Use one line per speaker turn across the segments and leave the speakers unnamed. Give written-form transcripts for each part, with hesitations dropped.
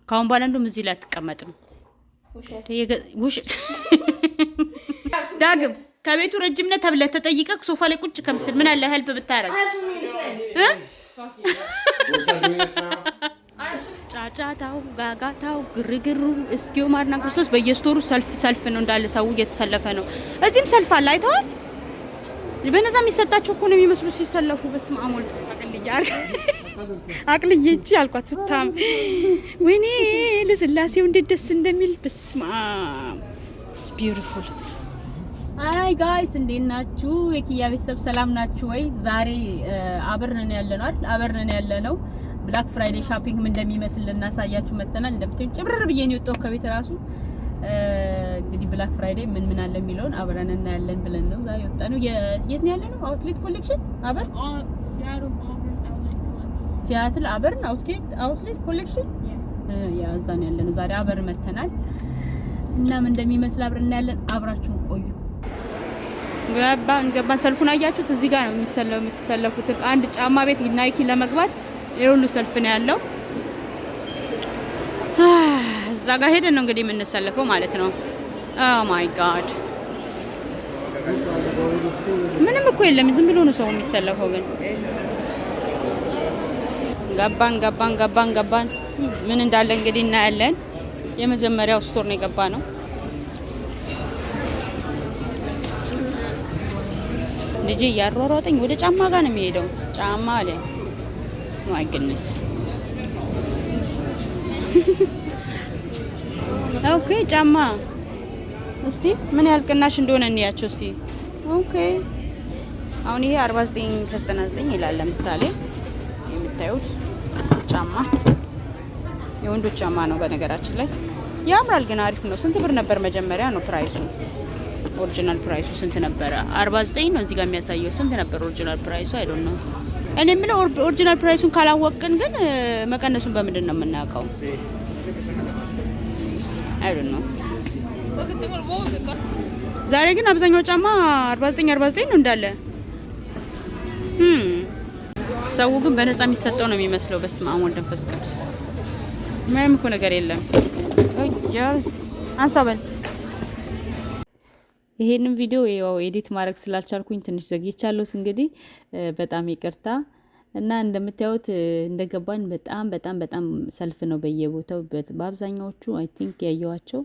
ካሁን በኋላ እንደውም እዚህ ላይ አትቀመጥም። ዳግም ከቤቱ ረጅምነት ተብለህ ተጠይቀህ ሶፋ ላይ ቁጭ ከምትል ምን አለ ሄልፕ ብታረግ? ጫጫታው፣ ጋጋታው፣ ግርግሩ እስኪው ማርና ክርስቶስ በየስቶሩ ሰልፍ ነው እንዳለ ሰው እየተሰለፈ ነው። እዚህም ሰልፍ አለ አይተዋል። በነዛ የሚሰጣቸው እኮ ነው የሚመስሉ ሲሰለፉ። በስመ አብ ወልድ አቅልዬ እጂ አልኳት ስታም ወይኔ ለስላሴው እንዴት ደስ እንደሚል በስመ አብ ኢትስ ቢዩቲፉል። አይ ጋይስ እንዴት ናችሁ? የኪያ ቤተሰብ ሰላም ናችሁ ወይ? ዛሬ አብረን ያለነው ብላክ ፍራይዴ ሻፒንግ ምን እንደሚመስል እናሳያችሁ መተናል። እንደምትዩ ጭብርር ብዬ ነው የወጣው ከቤት ራሱ። እንግዲህ ብላክ ፍራይዴ ምን አለ የሚለውን አብረን እናያለን ብለን ነው ዛሬ ወጣነው። የት ነው ያለነው? አውትሌት ኮሌክሽን አበር ሲያትል አበርን አውትሌት ኮሌክሽን ያ እዛ ነው ያለነው ዛሬ አበር መተናል እና ምን እንደሚመስል አብረን እናያለን። አብራችሁን ቆዩ። ገባን ሰልፉን አያችሁት? እዚህ ጋር ነው የምትሰለፉት። አንድ ጫማ ቤት ናይኪ ለመግባት የሁሉ ሰልፍ ነው ያለው። እዛ ጋር ሄደን ነው እንግዲህ የምንሰለፈው ማለት ነው። ኦ ማይ ጋድ ምንም እኮ የለም፣ ዝም ብሎ ነው ሰው የሚሰለፈው። ግን ገባን ምን እንዳለ እንግዲህ እናያለን። የመጀመሪያው ስቶር ነው የገባ ነው። ልጄ ያሯሯጠኝ ወደ ጫማ ጋር ነው የሚሄደው። ጫማ አለ ማይ ግድነስ። ኦኬ ጫማ እስቲ ምን ያህል ቅናሽ እንደሆነ እንያቸው እስቲ። ኦኬ አሁን ይሄ 49 ከ99 ይላል። ለምሳሌ የምታዩት ጫማ የወንዶች ጫማ ነው። በነገራችን ላይ ያምራል ግን አሪፍ ነው። ስንት ብር ነበር መጀመሪያ ነው ፕራይሱ? ኦሪጂናል ፕራይሱ ስንት ነበር? 49 ነው እዚህ ጋር የሚያሳየው። ስንት ነበር ኦሪጂናል ፕራይሱ? አይ ዶንት ኖ። እኔ የምለው ኦሪጂናል ፕራይሱን ካላወቅን ግን መቀነሱን በምንድን ነው የምናውቀው? አይ ዶንት ኖ። ዛሬ ግን አብዛኛው ጫማ 49 ነው እንዳለ። ሰው ግን በነፃ የሚሰጠው ነው የሚመስለው። በስመ አብ ወወልድ ወመንፈስ ቅዱስ። ምንም እኮ ነገር የለም። አንሳበል ይሄንን ቪዲዮ ያው ኤዲት ማድረግ ስላልቻልኩኝ ትንሽ ዘግይቻለሁ። እንግዲህ በጣም ይቅርታ እና እንደምታዩት እንደገባን በጣም ሰልፍ ነው በየቦታው። በአብዛኛዎቹ አይ ቲንክ ያየዋቸው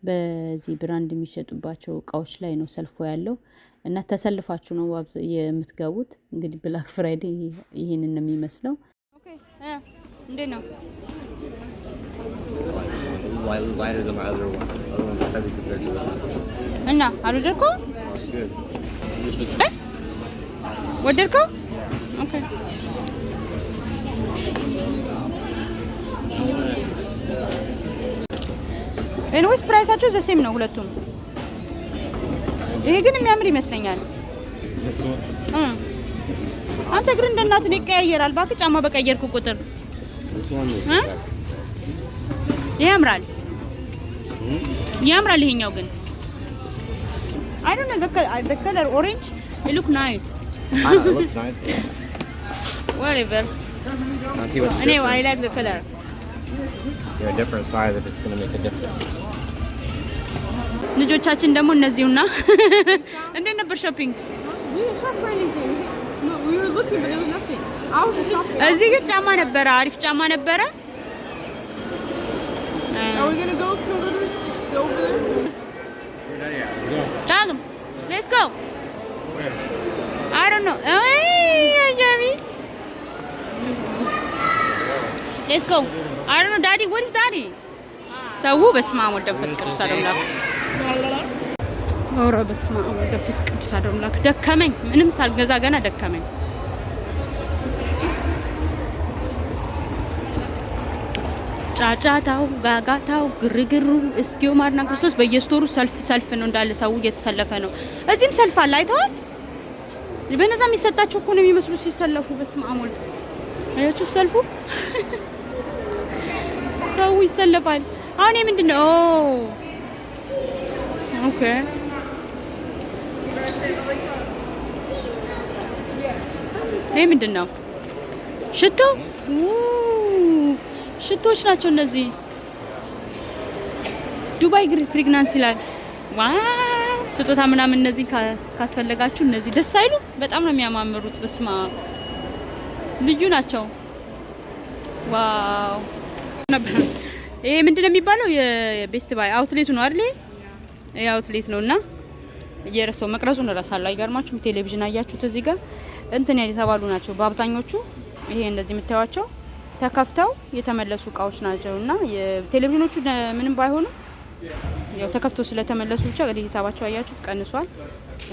በዚህ ብራንድ የሚሸጡባቸው እቃዎች ላይ ነው ሰልፎ ያለው እና ተሰልፋችሁ ነው የምትገቡት። እንግዲህ ብላክ ፍራይዴ ይሄንን ነው የሚመስለው። ኦኬ እንዴ ነው lighter than my other one. Other one's heavy compared to that. እና አልወደድከው? ወደድከው? ኦኬ ኤኒዌይስ ፕራይሳቸው ዘ ሴም ነው ሁለቱም። ይሄ ግን የሚያምር ይመስለኛል። አንተ እግር እንደ እናት ነው ይቀያየራል። እባክህ ጫማ በቀየርኩ ቁጥር ያምራል ይሄኛው ግን I don't know the color orange it look nice.
It looks nice.
Whatever. Anyway, I like the color.
You're a different size if it's going to make a difference.
ልጆቻችን ደግሞ እነዚሁና እንዴት ነበር ሾፒንግ? እዚህ ግን ጫማ ነበረ፣ አሪፍ ጫማ ነበረ።
Are we gonna go over there?
Tag him. Let's go. I don't know. Hey, Jerry. Let's go. I don't know, Daddy. What is Daddy? ሰው በስመ አብ ወወልድ ወመንፈስ ቅዱስ አምላክ። ኦሮ በስመ አብ ወወልድ ወመንፈስ ቅዱስ አምላክ። ደከመኝ፣ ምንም ሳልገዛ ገና ደከመኝ። ጫጫታው፣ ጋጋታው፣ ግርግሩ እስኪው ማርና ክርስቶስ በየስቶሩ ሰልፍ ነው እንዳለ ሰው እየተሰለፈ ነው። እዚህም ሰልፍ አለ አይተዋል። በነዛ የሚሰጣቸው እኮ ነው የሚመስሉ ሲሰለፉ። በስመ አብ ወልድ አያችሁ ሰልፉ ሰው ይሰለፋል። አሁን ምንድነው? ኦኬ ይሄ ምንድነው? ሽቶ ሽቶች ናቸው እነዚህ። ዱባይ ፍሪግናንስ ይላል። ዋው ስጦታ ምናምን እነዚህ ካስፈለጋችሁ እነዚህ ደስ አይሉ? በጣም ነው የሚያማምሩት። በስማ ልዩ ናቸው። ዋው ይሄ ምንድነው የሚባለው? የቤስት ባይ አውትሌቱ ነው አይደል? ይሄ አውትሌት ነውና እየረሳው መቅረጹን እረሳለሁ። አይገርማችሁም? ቴሌቪዥን አያችሁት? እዚህ ጋር እንትን የተባሉ ናቸው በአብዛኞቹ። ይሄ እንደዚህ የምታዩቸው ተከፍተው የተመለሱ እቃዎች ናቸውና የቴሌቪዥኖቹ ምንም ባይሆኑ ያው ተከፍተው ስለተመለሱ ብቻ እንግዲህ ሂሳባቸው አያችሁ ቀንሷል።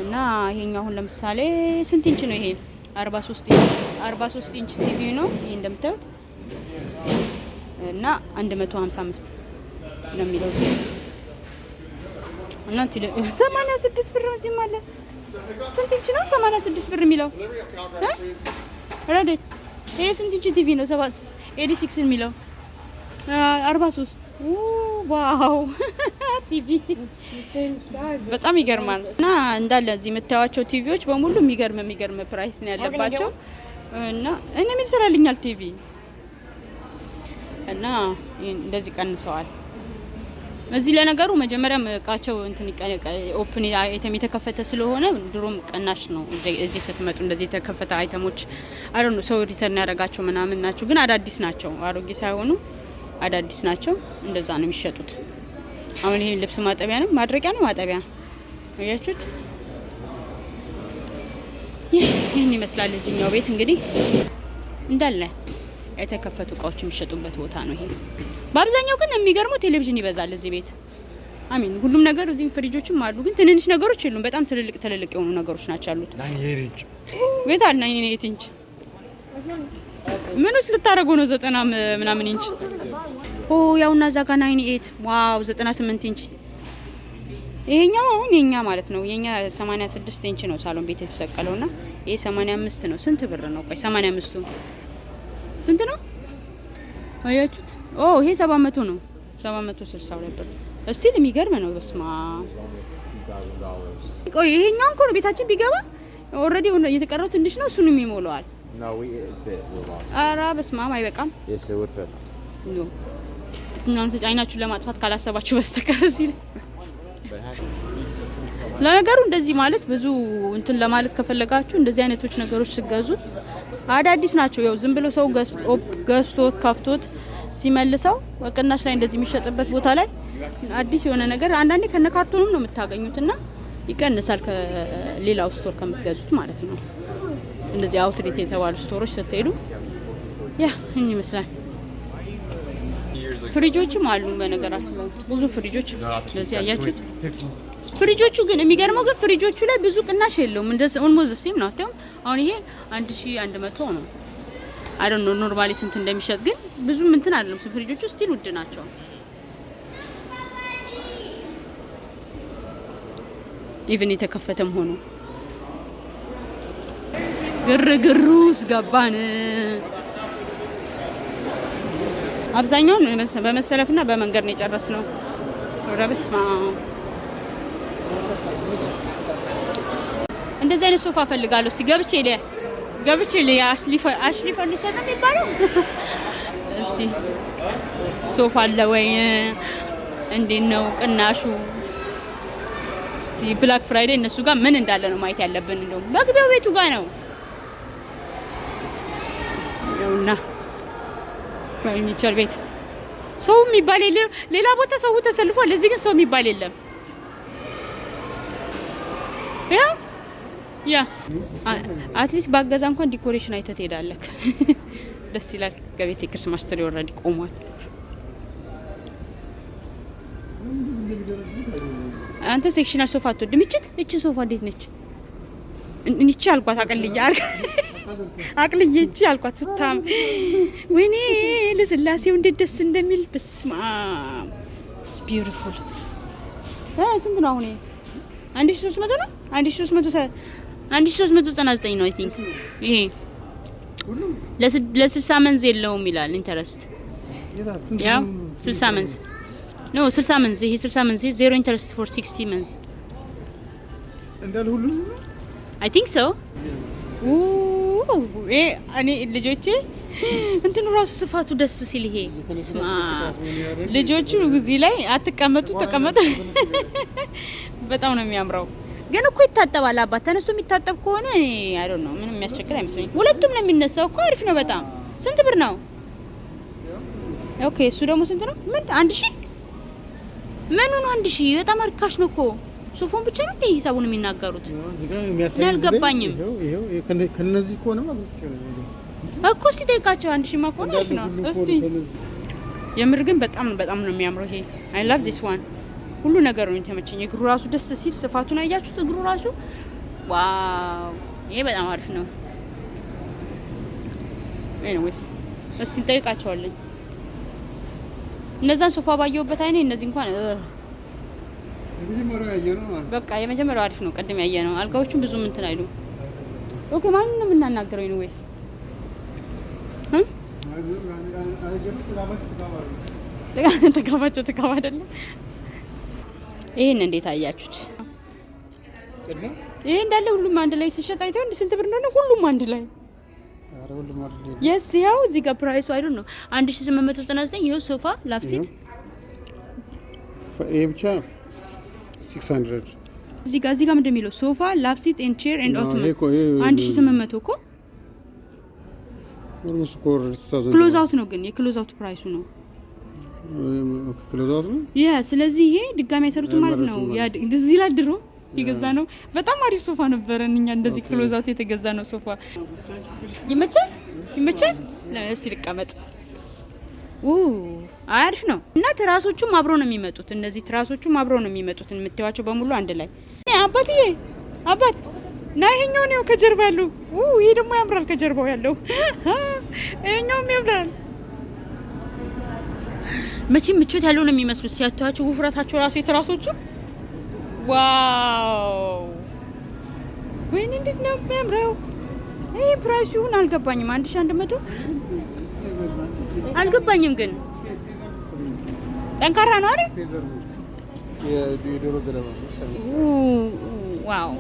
እና ይሄኛው አሁን ለምሳሌ ስንት ኢንች ነው? ይሄ 43 ኢንች ቲቪ ነው ይሄ እንደምታዩት እና 155 ነው የሚለው እና 86 ብር ነው እዚህም አለ። ስንት ኢንች ነው 86 ብር የሚለው? ረዴት ይሄ ስንት ኢንች ቲቪ ነው? 86 የሚለው 43 ዋው ቲቪ በጣም ይገርማል። እና እንዳለ እዚህ የምታዩቸው ቲቪዎች በሙሉ የሚገርም ፕራይስ ነው ያለባቸው። እና እኔ ምን ይሰራልኛል ቲቪ እና እንደዚህ ቀንሰዋል። እዚህ ለነገሩ መጀመሪያም እቃቸው እንትን ኦፕን አይተም የተከፈተ ስለሆነ ድሮም ቀናሽ ነው። እዚህ ስትመጡ እንደዚህ የተከፈተ አይተሞች አይደል ሰው ሪተርን ያደርጋቸው ምናምን ናቸው፣ ግን አዳዲስ ናቸው። አሮጌ ሳይሆኑ አዳዲስ ናቸው። እንደዛ ነው የሚሸጡት። አሁን ይሄ ልብስ ማጠቢያ ነው ማድረቂያ ነው ማጠቢያ አያችሁት? ይሄን ይመስላል እዚህኛው ቤት እንግዲህ እንዳለ የተከፈቱ እቃዎች የሚሸጡበት ቦታ ነው ይሄ። በአብዛኛው ግን የሚገርመው ቴሌቪዥን ይበዛል እዚህ ቤት። አሚን ሁሉም ነገር እዚህ ፍሪጆችም አሉ፣ ግን ትንንሽ ነገሮች የሉም። በጣም ትልልቅ የሆኑ ነገሮች ናቸው ያሉት። ቤት አለ 98 ኢንች ምንስ ልታረጉ ነው? 90 ምናምን ኢንች ያውና እዛ ጋር 98 ዋው 98 ኢንች ይሄኛው አሁን የኛ ማለት ነው። የኛ 86 ኢንች ነው ሳሎን ቤት የተሰቀለውና ይሄ 85 ነው። ስንት ብር ነው? ቆይ 85ቱ ስንት ነው? አያችሁት? ይሄ 700 ነው። 762 ብር እስቲል የሚገርም ነው። በስማ ቆይ ይሄኛው እንኳን ቤታችን ቢገባ ኦሬዲ የተቀረው ትንሽ ነው። እሱንም ይሞላዋል። ኧረ በስማ አይበቃም። እናንተ አይናችሁን ለማጥፋት ካላሰባችሁ በስተቀር ሲል ለነገሩ እንደዚህ ማለት ብዙ እንትን ለማለት ከፈለጋችሁ እንደዚህ አይነቶች ነገሮች ሲገዙ አዳዲስ ናቸው። ያው ዝም ብሎ ሰው ገዝቶ ከፍቶት ሲመልሰው በቅናሽ ላይ እንደዚህ የሚሸጥበት ቦታ ላይ አዲስ የሆነ ነገር አንዳንዴ ከነ ካርቶንም ነው የምታገኙትና ይቀንሳል ከሌላው ስቶር ከምትገዙት ማለት ነው። እንደዚህ አውትሌት የተባሉ ስቶሮች ስትሄዱ ይህን ይመስላል። ፍሪጆችም አሉ በነገራችን ላይ ብዙ ፍሪጆች እንደዚህ አያችሁት። ፍሪጆቹ ግን የሚገርመው ግን ፍሪጆቹ ላይ ብዙ ቅናሽ የለውም። እንደዚህ ኦልሞስት ሴም ነው። አሁን ይሄ 1100 ነው። አይ ዶንት ኖ ኖርማሊ ስንት እንደሚሸጥ ግን ብዙ እንትን አይደለም። ፍሪጆቹ ስቲል ውድ ናቸው። ኢቭን የተከፈተም ሆኖ ግርግሩስ ገባን። አብዛኛውን በመሰለፍና በመንገድ ነው የጨረስነው። ረብስማ እንደዚህ አይነት ሶፋ ፈልጋለሁ። ገብቼ አሽሊ ፈርኒቸር ነው የሚባለው። እስቲ ሶፋ አለ ወይ? እንዴት ነው ቅናሹ? እስቲ ብላክ ፍራይዴ እነሱ ጋር ምን እንዳለ ነው ማየት ያለብን። እንደው መግቢያው ቤቱ ጋር ነው ነውና ፈርኒቸር ቤት ሰው የሚባል የለም። ሌላ ቦታ ሰው ተሰልፏል፣ እዚህ ግን ሰው የሚባል የለም። ያ አትሊስት ባገዛ እንኳን ዲኮሬሽን አይተህ ትሄዳለህ። ደስ ይላል። ገቤት የክርስማስ ትሪ ኦልሬዲ ቆሟል። አንተ ሴክሽናል ሶፋ አትወድም? እቺ ሶፋ እንዴት ነች? እንቺ አልኳት አቅልዬ እቺ አልኳት ስታም ወይኔ ለስላሴው እንዴት ደስ እንደሚል በስማ ኢትስ ቢዩቲፉል። ስንት ነው አሁን? 1300 ነው። 1399 ነው አይ ቲንክ። ይሄ ለ60 መንዝ የለውም ይላል ኢንተረስት። ያው 60 መንዝ ነው 60 መንዝ። ይሄ 60 መንዝ ዜሮ ኢንተረስት ፎር 60 መንዝ እንዳል ሁሉ አይ ቲንክ ሶ። እኔ ልጆቼ እንትኑ ራሱ ስፋቱ ደስ ሲል ይሄ ስማ ልጆቹ እዚህ ላይ አትቀመጡ ተቀመጡ። በጣም ነው የሚያምረው። ግን እኮ ይታጠባል። አባት ተነስቶ የሚታጠብ ከሆነ አይ ዶንት ኖ ምንም የሚያስቸግር አይመስለኝም። ሁለቱም ነው የሚነሳው እኮ አሪፍ ነው በጣም። ስንት ብር ነው? ኦኬ እሱ ደግሞ ስንት ነው? ምን 1000? ምኑ ነው 1000? በጣም አርካሽ ነው እኮ። ሶፋውን ብቻ ነው እንዴ ሂሳቡን የሚናገሩት? እኔ አልገባኝም።
ከነዚህ ከሆነ ማለት ነው
እኮ እስቲ ጠይቃቸው። 1000 ማ ከሆነ አሪፍ ነው። እስቲ የምር ግን በጣም ነው የሚያምረው ይሄ። አይ ላቭ ዚስ ዋን። ሁሉ ነገሩ ነው የተመቸኝ። እግሩ ራሱ ደስ ሲል ስፋቱን አያችሁት? እግሩ ራሱ ዋው! ይሄ በጣም አሪፍ ነው። ኤኒዌይስ እስቲ እንጠይቃቸዋለን። እነዛን ሶፋ ባየሁበት አይኔ እነዚህ እንኳን በቃ የመጀመሪያው አሪፍ ነው። ቀደም ያየ ነው። አልጋዎቹም ብዙም እንትን አይሉ። ኦኬ ማን ነው የምናናገረው? ኤኒዌይስ ተጋባቸው አይደለም። ይሄን እንዴት አያችሁት? ይሄ እንዳለ ሁሉም አንድ ላይ ሲሸጥ አይተው ስንት ብር እንደሆነ ሁሉም አንድ ላይ የስ ያው እዚህ ጋር ፕራይሱ አይደል ነው 1899 ይሄው ሶፋ ላፕሲት
ይሄ ብቻ 600
እዚህ ጋር ምንድን የሚለው ሶፋ ላፕሲት ኤንድ ቼር ኤንድ ኦቶመን 1800 እኮ ክሎዝ አውት ነው። ግን የክሎዝ አውት ፕራይሱ ነው።
ክሎዝ አውት ነው
ያ ስለዚህ ይሄ ድጋሚ አይሰሩት ማለት ነው። ያ እዚህ ላይ ድሮ የገዛ ነው። በጣም አሪፍ ሶፋ ነበረ። እኛ እንደዚህ ክሎዝ አውት የተገዛ ነው ሶፋ። ይመቻል። እስቲ ልቀመጥ። አሪፍ ነው። እና ትራሶቹም አብሮ ነው የሚመጡት። እነዚህ ትራሶቹም አብሮ ነው የሚመጡት። የምትዋቸው በሙሉ አንድ ላይ። አባትዬ አባት ና ይሄኛው ነው ከጀርባ ያለው። ይሄ ደግሞ ያምራል። ከጀርባው ያለው ይሄኛውም ያምራል። መቼም ምቾት ያለው ነው የሚመስሉት ሲያዩዋቸው። ውፍረታቸው ራሱ የትራሶቹ ዋው! ወይኔ እንዴት ነው የሚያምረው! ይሄ ፕራይስ ይሁን አልገባኝም። 1100 አልገባኝም። ግን ጠንካራ ነው አይደል? ዋው!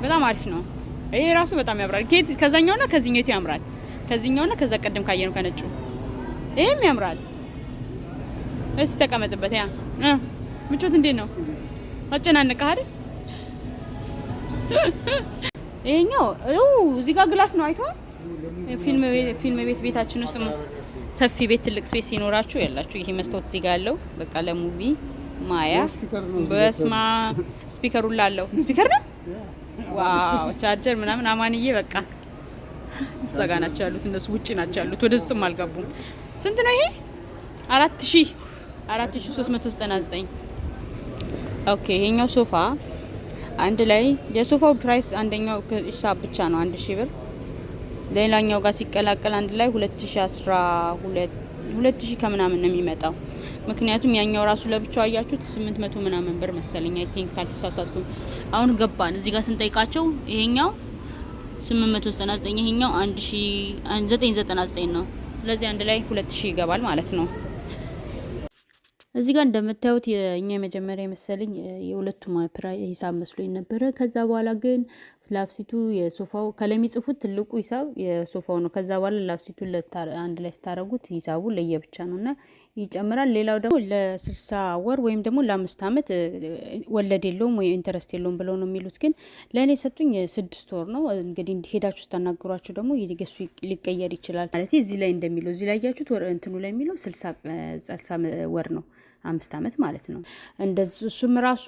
በጣም አሪፍ ነው። ይሄ ራሱ በጣም ያምራል። ከዛኛውና ከዚህኛው ያምራል። ከዚህኛውና ከዛ ቀደም ካየነው ከነጩ ይሄም ያምራል። እስቲ ተቀመጥበት። ያ ምቾት እንዴት ነው? አጨናነቀ አይደል? ይሄኛው እዚህ ጋር ግላስ ነው አይቷል። ፊልም ቤታችን ውስጥ ሰፊ ቤት ትልቅ ስፔስ ሲኖራችሁ ያላችሁ ይሄ መስታወት እዚህ ጋር ያለው በቃ ለሙቪ ማያ በስማ ስፒከሩ ላለው ስፒከር ነው። ዋው! ቻርጀር ምናምን አማንዬ በቃ እዛ ጋር ናቸው ያሉት። እነሱ ውጪ ናቸው ያሉት። ወደ ውስጥም አልገቡም። ስንት ነው ይሄ? 4399 ኦኬ። ይሄኛው ሶፋ አንድ ላይ የሶፋው ፕራይስ አንደኛው ሂሳብ ብቻ ነው 1000 ብር። ሌላኛው ጋር ሲቀላቀል አንድ ላይ 2012 ከምናምን ነው የሚመጣው። ምክንያቱም ያኛው ራሱ ለብቻው አያችሁት 800 ምናምን ብር መሰለኝ አይ ቲንክ ካልተሳሳትኩ። አሁን ገባን እዚህ ጋር ስንጠይቃቸው ይሄኛው 899 ይሄኛው 1999 ነው። ስለዚህ አንድ ላይ 2000 ይገባል ማለት ነው። እዚህ ጋር እንደምታዩት የኛ የመጀመሪያ መሰለኝ የሁለቱም ሂሳብ መስሎኝ ነበረ። ከዛ በኋላ ግን ላፕሲቱ የሶፋው ከላይ የሚጽፉት ትልቁ ሂሳብ የሶፋው ነው። ከዛ በኋላ ላፕሲቱን አንድ ላይ ስታረጉት ሂሳቡ ለየብቻ ነውና ይጨምራል። ሌላው ደግሞ ለ60 ወር ወይም ደግሞ ለ5 አመት ወለድ የለውም ወይ ኢንተረስት የለውም ብለው ነው የሚሉት። ግን ለእኔ ሰጡኝ 6 ወር ነው። እንግዲህ ሄዳችሁ ስታናግሯቸው ደግሞ የገሱ ሊቀየር ይችላል ማለት እዚህ ላይ እንደሚለው እዚህ ላይ ያያችሁት ወር እንትኑ ላይ የሚለው 60 ወር ነው 5 አመት ማለት ነው። እንደዚህ እሱም ራሱ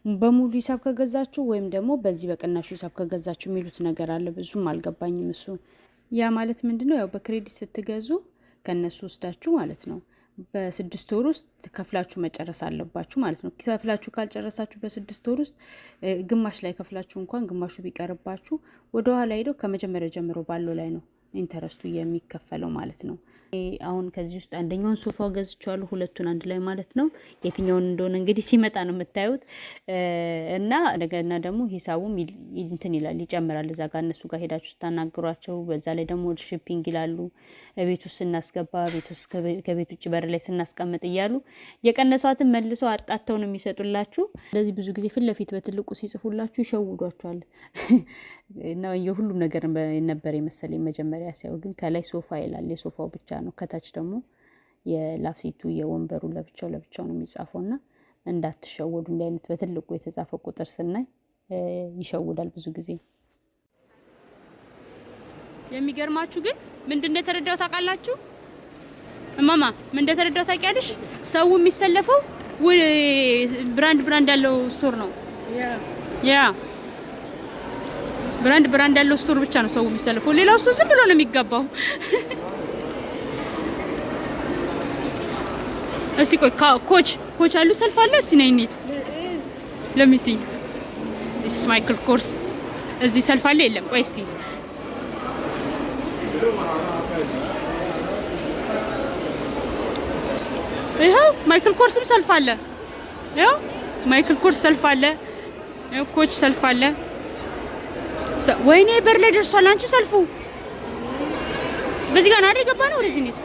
በሙሉ ሂሳብ ከገዛችሁ ወይም ደግሞ በዚህ በቅናሹ ሂሳብ ከገዛችሁ የሚሉት ነገር አለ። ብዙም አልገባኝም እሱ። ያ ማለት ምንድነው? ያው በክሬዲት ስትገዙ ከነሱ ወስዳችሁ ማለት ነው በ6 ወር ውስጥ ከፍላችሁ መጨረስ አለባችሁ ማለት ነው። ከፍላችሁ ካልጨረሳችሁ በ6 ወር ውስጥ ግማሽ ላይ ከፍላችሁ እንኳን ግማሹ ቢቀርባችሁ ወደ ኋላ ሄዶ ከመጀመሪያ ጀምሮ ባለው ላይ ነው ኢንተረስቱ የሚከፈለው ማለት ነው። አሁን ከዚህ ውስጥ አንደኛውን ሶፋው ገዝቻለሁ ሁለቱን አንድ ላይ ማለት ነው። የትኛውን እንደሆነ እንግዲህ ሲመጣ ነው የምታዩት። እና እንደገና ደግሞ ሂሳቡም እንትን ይላል ይጨምራል። እዛ ጋር እነሱ ጋር ሄዳችሁ ስታናግሯቸው በዛ ላይ ደግሞ ሺፒንግ ይላሉ። ቤት ውስጥ ስናስገባ ቤት ውስጥ ከቤት ውጭ በር ላይ ስናስቀምጥ እያሉ የቀነሷትን መልሰው አጣተው ነው የሚሰጡላችሁ። ስለዚህ ብዙ ጊዜ ፊት ለፊት በትልቁ ሲጽፉላችሁ ይሸውዷቸዋል። እና የሁሉም ነገር ነበር የመሰለኝ መጀመሪያ ሲያው ግን ከላይ ሶፋ ይላል የሶፋው ብቻ ነው። ከታች ደግሞ የላፊቱ የወንበሩ ለብቻው ነው የሚጻፈውና እንዳትሸወዱ። እንዲህ አይነት በትልቁ የተጻፈ ቁጥር ስናይ ይሸውዳል ብዙ ጊዜ። የሚገርማችሁ ግን ምንድነው የተረዳው ታውቃላችሁ? እማማ ምን እንደተረዳው ታውቂያለሽ? ሰው የሚሰለፈው ብራንድ ያለው ስቶር ነው። ያ ብራንድ ያለው ስቶር ብቻ ነው ሰው የሚሰለፈው። ሌላው ስቶር ዝም ብሎ ነው የሚገባው። እስቲ ቆይ ኮች አሉ ሰልፍ አለ። እስቲ ነይ እንሂድ። let me see this is Michael Kors። እዚህ ሰልፍ አለ የለም? ቆይ እስቲ ይኸው ማይክል ኮርስም ሰልፍ አለ። ይኸው ማይክል ኮርስ ሰልፍ አለ። ይኸው ኮች ሰልፍ አለ። ወይኔ በር ላይ ደርሷል። አንቺ ሰልፉ በዚህ ጋር አይደል ገባነው? ወደዚህ እንሂድ።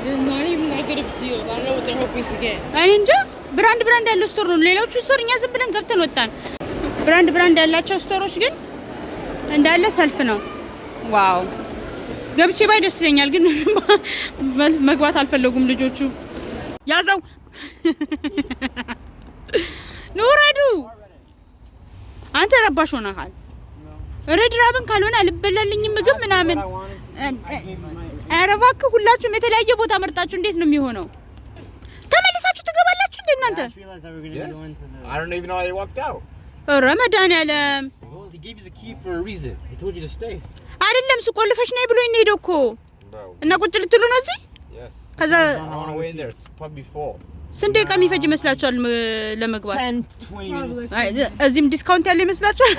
There's not even that good of deals. I don't know what they're hoping to get.
አይ እንጃ ብራንድ ያለው ስቶር ነው። ሌሎቹ ስቶር እኛ ዝም ብለን ገብተን ወጣን። ብራንድ ያላቸው ስቶሮች ግን እንዳለ ሰልፍ ነው። ዋው ገብቼ ባይ ደስ ይለኛል፣ ግን መግባት አልፈለጉም ልጆቹ። ያዘው ኑረዱ። አንተ ረባሽ ሆነሃል። ረድራብን ካልሆነ አልበላልኝም ምግብ ምናምን። ኧረ እባክህ ሁላችሁም የተለያየ ቦታ መርጣችሁ እንዴት ነው የሚሆነው? ተመልሳችሁ ትገባላችሁ እንዴ እናንተ?
I don't even know how they walked out.
ረመዳን ያለም
He gave you the key for a reason. He told you to stay.
አይደለም ስቆልፈሽ ነይ ብሎኝ ነው ሄደው እኮ እና ቁጭ ልትሉ ነው እዚህ?
Yes.
ከዛ
I want to wait in there. It's probably full.
ስንት ደቂቃ የሚፈጅ ይመስላችኋል ለመግባት?
10-20 minutes.
እዚህም ዲስካውንት ያለ ይመስላችኋል?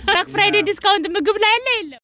ብላክ ፍራይዴ ዲስካውንት ምግብ ላይ ያለ የለም።